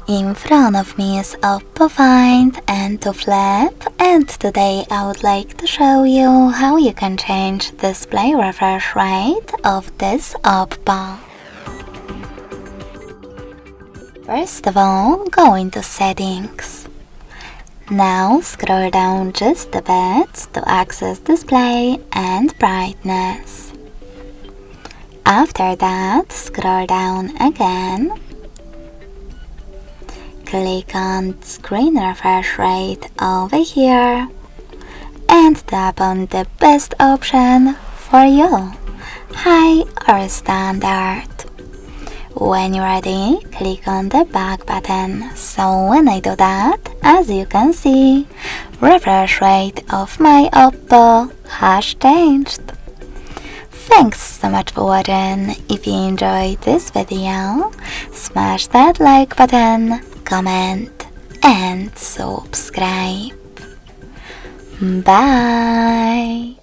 In front of me is OPPO Find N2 Flip, and today I would like to show you how you can change display refresh rate of this OPPO. First of all, go into Settings. Now scroll down just a bit to access display and brightness. After that, scroll down again. Click on Screen Refresh Rate over here and tap on the best option for you, High or Standard. When you're ready, click on the back button. So when I do that, as you can see, refresh rate of my OPPO has changed. Thanks so much for watching. If you enjoyed this video, smash that like button, comment and subscribe. Bye!